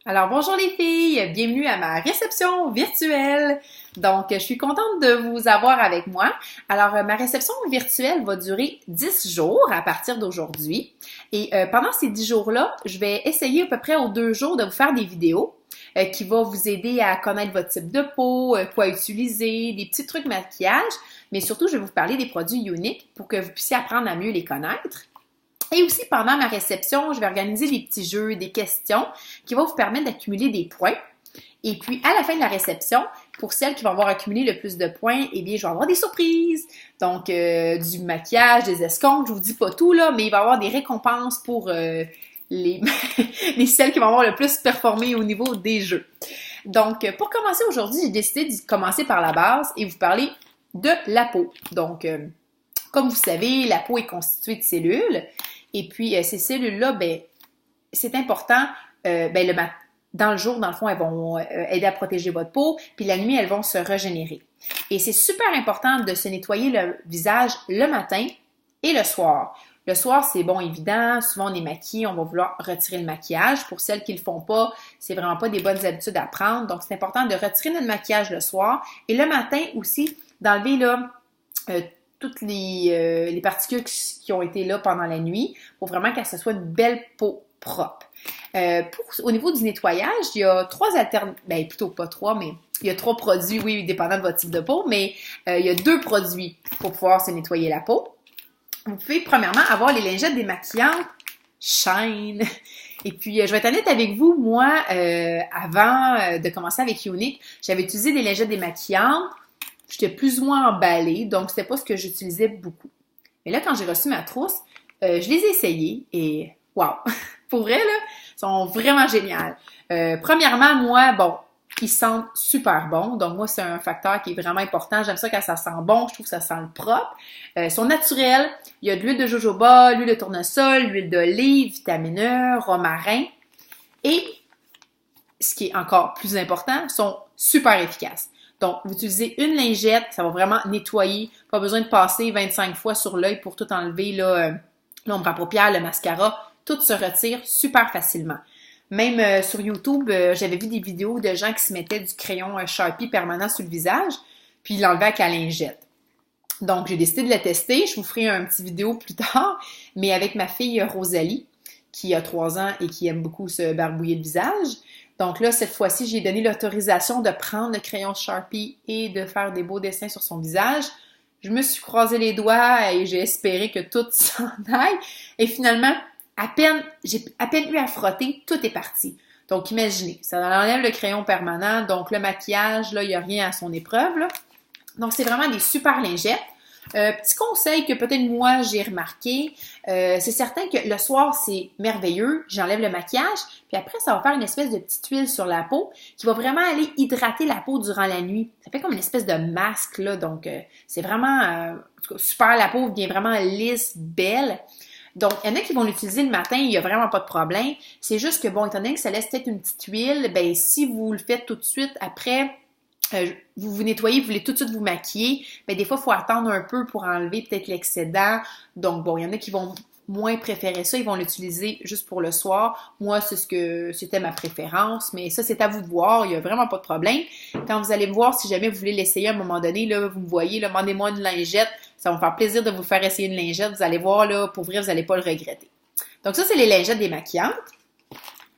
Alors bonjour les filles, bienvenue à ma réception virtuelle. Donc je suis contente de vous avoir avec moi. Alors ma réception virtuelle va durer 10 jours à partir d'aujourd'hui. Et pendant ces 10 jours-là, je vais essayer à peu près aux 2 jours de vous faire des vidéos qui vont vous aider à connaître votre type de peau, quoi utiliser, des petits trucs maquillage. Mais surtout, je vais vous parler des produits uniques pour que vous puissiez apprendre à mieux les connaître. Et aussi, pendant ma réception, je vais organiser des petits jeux, des questions qui vont vous permettre d'accumuler des points. Et puis, à la fin de la réception, pour celles qui vont avoir accumulé le plus de points, eh bien, je vais avoir des surprises. Donc, du maquillage, des escomptes, je vous dis pas tout, là, mais il va y avoir des récompenses pour les celles qui vont avoir le plus performé au niveau des jeux. Donc, pour commencer aujourd'hui, j'ai décidé de commencer par la base et vous parler de la peau. Donc, comme vous savez, la peau est constituée de cellules. Et puis, ces cellules-là, ben, c'est important, dans le jour, dans le fond, elles vont aider à protéger votre peau, puis la nuit, elles vont se régénérer. Et c'est super important de se nettoyer le visage le matin et le soir. Le soir, c'est bon, évident, souvent on est maquillé, on va vouloir retirer le maquillage. Pour celles qui le font pas, c'est vraiment pas des bonnes habitudes à prendre. Donc, c'est important de retirer notre maquillage le soir. Et le matin aussi, d'enlever là, toutes les particules qui ont été là pendant la nuit pour vraiment que ce soit une belle peau propre. Au niveau du nettoyage, il y a 3 alternatives, ben plutôt pas 3, mais il y a 3 produits, oui, dépendant de votre type de peau, mais il y a 2 produits pour pouvoir se nettoyer la peau. Vous pouvez premièrement avoir les lingettes démaquillantes Shine. Et puis, je vais être honnête avec vous, moi, avant de commencer avec Younique, j'avais utilisé des lingettes démaquillantes. J'étais plus ou moins emballée, donc c'était pas ce que j'utilisais beaucoup. Mais là, quand j'ai reçu ma trousse, je les ai essayées et wow! Pour vrai, là, ils sont vraiment géniales. Premièrement, moi, bon, ils sentent super bon. Donc, moi, c'est un facteur qui est vraiment important. J'aime ça quand ça sent bon. Je trouve que ça sent le propre. Ils sont naturels. Il y a de l'huile de jojoba, l'huile de tournesol, l'huile d'olive, vitamine E, romarin. Et, ce qui est encore plus important, sont super efficaces. Donc, vous utilisez une lingette, ça va vraiment nettoyer. Pas besoin de passer 25 fois sur l'œil pour tout enlever, là, l'ombre à paupières, le mascara. Tout se retire super facilement. Même sur YouTube, j'avais vu des vidéos de gens qui se mettaient du crayon Sharpie permanent sur le visage, puis ils l'enlevaient avec la lingette. Donc, j'ai décidé de la tester. Je vous ferai un petit vidéo plus tard, mais avec ma fille Rosalie, qui a 3 ans et qui aime beaucoup se barbouiller le visage. Donc là, cette fois-ci, j'ai donné l'autorisation de prendre le crayon Sharpie et de faire des beaux dessins sur son visage. Je me suis croisé les doigts et j'ai espéré que tout s'en aille. Et finalement, j'ai à peine eu à frotter, tout est parti. Donc imaginez, ça enlève le crayon permanent, donc le maquillage, là, il n'y a rien à son épreuve, là. Donc c'est vraiment des super lingettes. Petit conseil que peut-être moi j'ai remarqué, c'est certain que le soir c'est merveilleux, j'enlève le maquillage, puis après ça va faire une espèce de petite huile sur la peau qui va vraiment aller hydrater la peau durant la nuit. Ça fait comme une espèce de masque là, donc c'est vraiment en tout cas, super, la peau devient vraiment lisse, belle. Donc, il y en a qui vont l'utiliser le matin, il n'y a vraiment pas de problème. C'est juste que, bon, étant donné que ça laisse peut-être une petite huile, ben si vous le faites tout de suite, après, vous vous nettoyez, vous voulez tout de suite vous maquiller, mais des fois, il faut attendre un peu pour enlever peut-être l'excédent. Donc, bon, il y en a qui vont moins préférer ça, ils vont l'utiliser juste pour le soir. Moi, c'était ma préférence, mais ça, c'est à vous de voir, il n'y a vraiment pas de problème. Quand vous allez me voir, si jamais vous voulez l'essayer à un moment donné, là, vous me voyez, là, demandez-moi une lingette, ça va me faire plaisir de vous faire essayer une lingette, vous allez voir, là, pour vrai, vous n'allez pas le regretter. Donc ça, c'est les lingettes démaquillantes.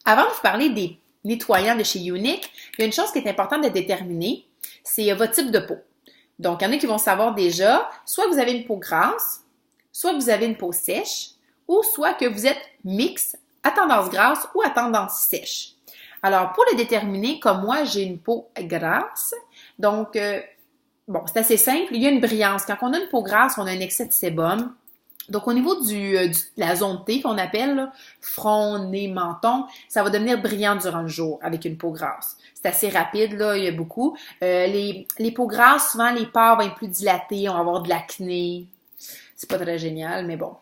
Avant de vous parler des nettoyants de chez Younique, il y a une chose qui est importante de déterminer, c'est votre type de peau. Donc, il y en a qui vont savoir déjà, soit vous avez une peau grasse, soit vous avez une peau sèche, ou soit que vous êtes mix, à tendance grasse ou à tendance sèche. Alors, pour le déterminer, comme moi, j'ai une peau grasse, donc, bon, c'est assez simple, il y a une brillance. Quand on a une peau grasse, on a un excès de sébum. Donc, au niveau de la zone T qu'on appelle, là, front, nez, menton, ça va devenir brillant durant le jour avec une peau grasse. C'est assez rapide, là, il y a beaucoup. Les peaux grasses, souvent, les pores vont être plus dilatés, on va avoir de l'acné. C'est pas très génial, mais bon.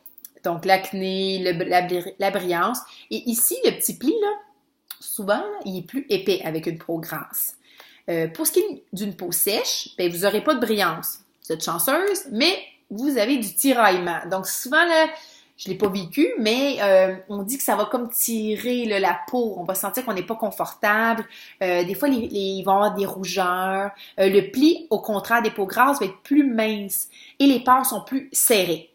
Donc, l'acné, la brillance. Et ici, le petit pli, là, souvent, là, il est plus épais avec une peau grasse. Pour ce qui est d'une peau sèche, ben, vous n'aurez pas de brillance. Vous êtes chanceuse, mais vous avez du tiraillement. Donc, souvent, là, je l'ai pas vécu, mais on dit que ça va comme tirer là, la peau. On va sentir qu'on n'est pas confortable. Des fois, ils vont avoir des rougeurs. Le pli, au contraire des peaux grasses, va être plus mince et les pores sont plus serrés.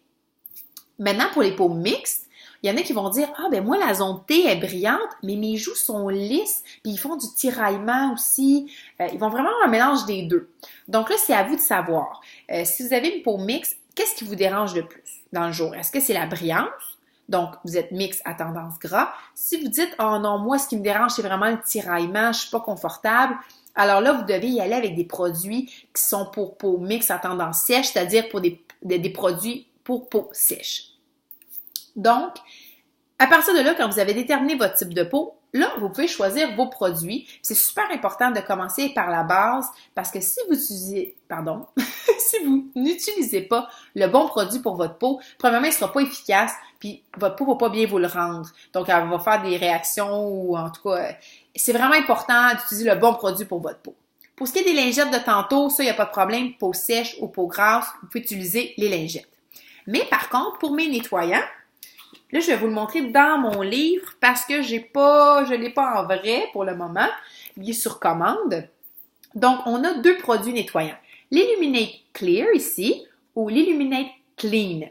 Maintenant, pour les peaux mixtes, il y en a qui vont dire « Ah, ben moi, la zone T est brillante, mais mes joues sont lisses, puis ils font du tiraillement aussi. Ils vont vraiment avoir un mélange des deux. » Donc là, c'est à vous de savoir. Si vous avez une peau mixte, qu'est-ce qui vous dérange le plus dans le jour? Est-ce que c'est la brillance? Donc, vous êtes mixte à tendance gras. Si vous dites « Oh non, moi, ce qui me dérange, c'est vraiment le tiraillement, je suis pas confortable. » Alors là, vous devez y aller avec des produits qui sont pour peau mixte à tendance sèche, c'est-à-dire pour des produits pour peau sèche. Donc, à partir de là, quand vous avez déterminé votre type de peau, là, vous pouvez choisir vos produits. C'est super important de commencer par la base parce que si vous si vous n'utilisez pas le bon produit pour votre peau, premièrement, il ne sera pas efficace, puis votre peau ne va pas bien vous le rendre. Donc, elle va faire des réactions ou en tout cas, c'est vraiment important d'utiliser le bon produit pour votre peau. Pour ce qui est des lingettes de tantôt, ça, il n'y a pas de problème. Peau sèche ou peau grasse, vous pouvez utiliser les lingettes. Mais par contre, pour mes nettoyants, là, je vais vous le montrer dans mon livre parce que je l'ai pas en vrai pour le moment. Il est sur commande. Donc, on a deux produits nettoyants. L'Illuminate Clear ici ou l'Illuminate Clean.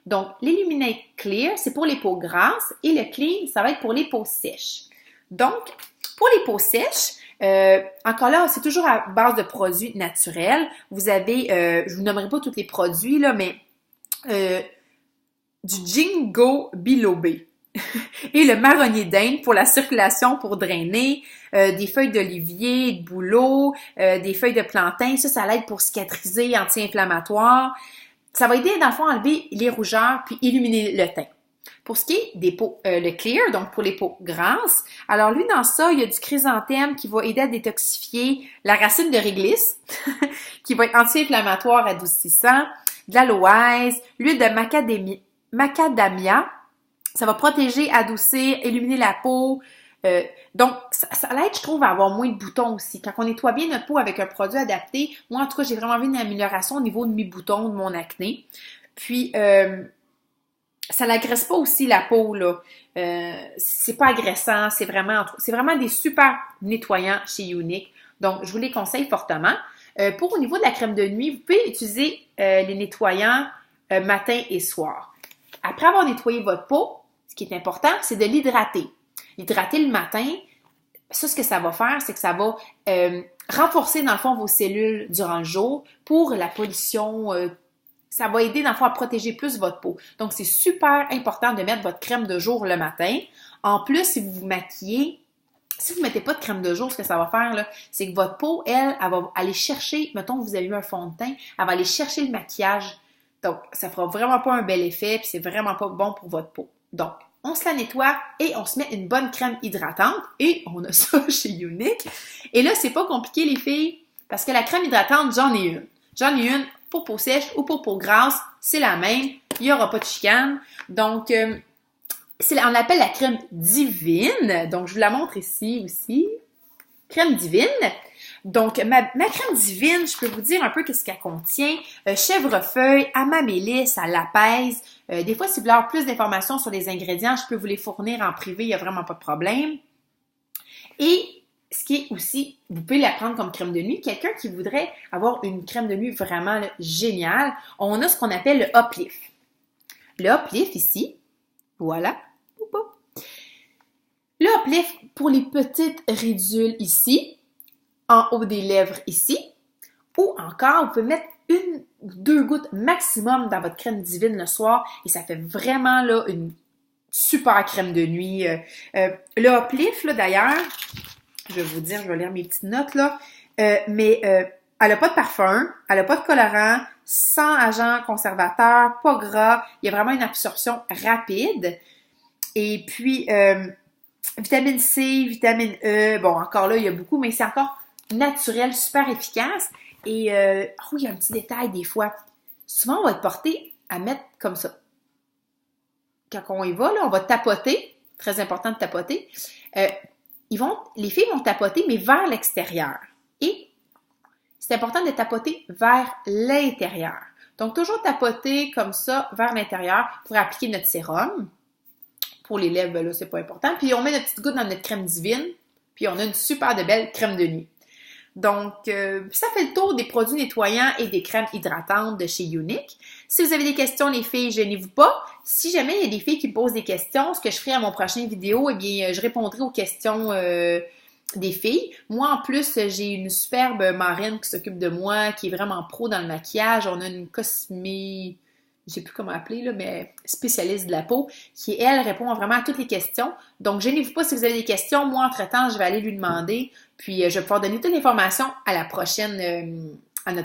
Donc, l'Illuminate Clear, c'est pour les peaux grasses et le Clean, ça va être pour les peaux sèches. Donc, pour les peaux sèches, encore là, c'est toujours à base de produits naturels. Vous avez, je vous nommerai pas tous les produits, là, mais du ginkgo biloba et le marronnier d'Inde pour la circulation, pour drainer, des feuilles d'olivier, de bouleau, des feuilles de plantain, ça l'aide pour cicatriser, anti-inflammatoire. Ça va aider dans le fond à enlever les rougeurs puis illuminer le teint. Pour ce qui est des peaux, le clear, donc pour les peaux grasses, alors lui dans ça, il y a du chrysanthème qui va aider à détoxifier, la racine de réglisse qui va être anti-inflammatoire, adoucissant, de l'aloès, l'huile de macadamia, ça va protéger, adoucir, illuminer la peau. Donc, ça l'aide, je trouve, à avoir moins de boutons aussi. Quand on nettoie bien notre peau avec un produit adapté, moi, en tout cas, j'ai vraiment vu une amélioration au niveau de mes boutons, de mon acné. Puis, ça n'agresse pas aussi la peau, là. C'est pas agressant, c'est vraiment des super nettoyants chez Younique. Donc, je vous les conseille fortement. Pour au niveau de la crème de nuit, vous pouvez utiliser les nettoyants matin et soir. Après avoir nettoyé votre peau, ce qui est important, c'est de l'hydrater. L'hydrater le matin, ça, ce que ça va faire, c'est que ça va renforcer, dans le fond, vos cellules durant le jour pour la pollution. Ça va aider, dans le fond, à protéger plus votre peau. Donc, c'est super important de mettre votre crème de jour le matin. En plus, si vous vous maquillez, si vous ne mettez pas de crème de jour, ce que ça va faire, là, c'est que votre peau, elle va aller chercher, mettons que vous avez eu un fond de teint, elle va aller chercher le maquillage. Donc, ça fera vraiment pas un bel effet, puis c'est vraiment pas bon pour votre peau. Donc, on se la nettoie et on se met une bonne crème hydratante. Et on a ça chez Younique. Et là, c'est pas compliqué, les filles, parce que la crème hydratante, j'en ai une. J'en ai une pour peau sèche ou pour peau grasse. C'est la même. Il n'y aura pas de chicane. Donc, on l'appelle la crème divine. Donc, je vous la montre ici aussi. Crème divine. Donc, ma crème divine, je peux vous dire un peu qu'est-ce qu'elle contient. Chèvrefeuille, amamélis, ça l'apaise. Des fois, si vous voulez avoir plus d'informations sur les ingrédients, je peux vous les fournir en privé, il n'y a vraiment pas de problème. Et ce qui est aussi, vous pouvez la prendre comme crème de nuit. Quelqu'un qui voudrait avoir une crème de nuit vraiment là, géniale, on a ce qu'on appelle le Uplift. Le Uplift ici, voilà. Le Uplift pour les petites ridules ici, en haut des lèvres ici, ou encore, vous pouvez mettre 1 ou 2 gouttes maximum dans votre crème divine le soir et ça fait vraiment là une super crème de nuit. Le Uplift, là d'ailleurs, je vais vous dire, je vais lire mes petites notes là, mais elle n'a pas de parfum, elle n'a pas de colorant, sans agent conservateur, pas gras, il y a vraiment une absorption rapide. Et puis, vitamine C, vitamine E, bon encore là, il y a beaucoup, mais c'est encore naturel, super efficace. Et il y a un petit détail des fois. Souvent, on va être porté à mettre comme ça. Quand on y va, là, on va tapoter. Très important de tapoter. Les filles vont tapoter, mais vers l'extérieur. Et c'est important de tapoter vers l'intérieur. Donc, toujours tapoter comme ça vers l'intérieur pour appliquer notre sérum. Pour les lèvres, là, c'est pas important. Puis, on met notre petite goutte dans notre crème divine. Puis, on a une super de belle crème de nuit. Donc, ça fait le tour des produits nettoyants et des crèmes hydratantes de chez Younique. Si vous avez des questions, les filles, gênez-vous pas. Si jamais il y a des filles qui me posent des questions, ce que je ferai à mon prochain vidéo, eh bien, je répondrai aux questions des filles. Moi, en plus, j'ai une superbe marraine qui s'occupe de moi, qui est vraiment pro dans le maquillage. On a une je sais plus comment appeler, là, mais spécialiste de la peau, qui, elle, répond vraiment à toutes les questions. Donc, gênez-vous pas si vous avez des questions. Moi, entre-temps, je vais aller lui demander. Puis, je vais pouvoir donner toute l'information à notre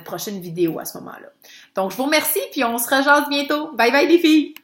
prochaine vidéo à ce moment-là. Donc, je vous remercie, puis on se rejase bientôt. Bye bye les filles!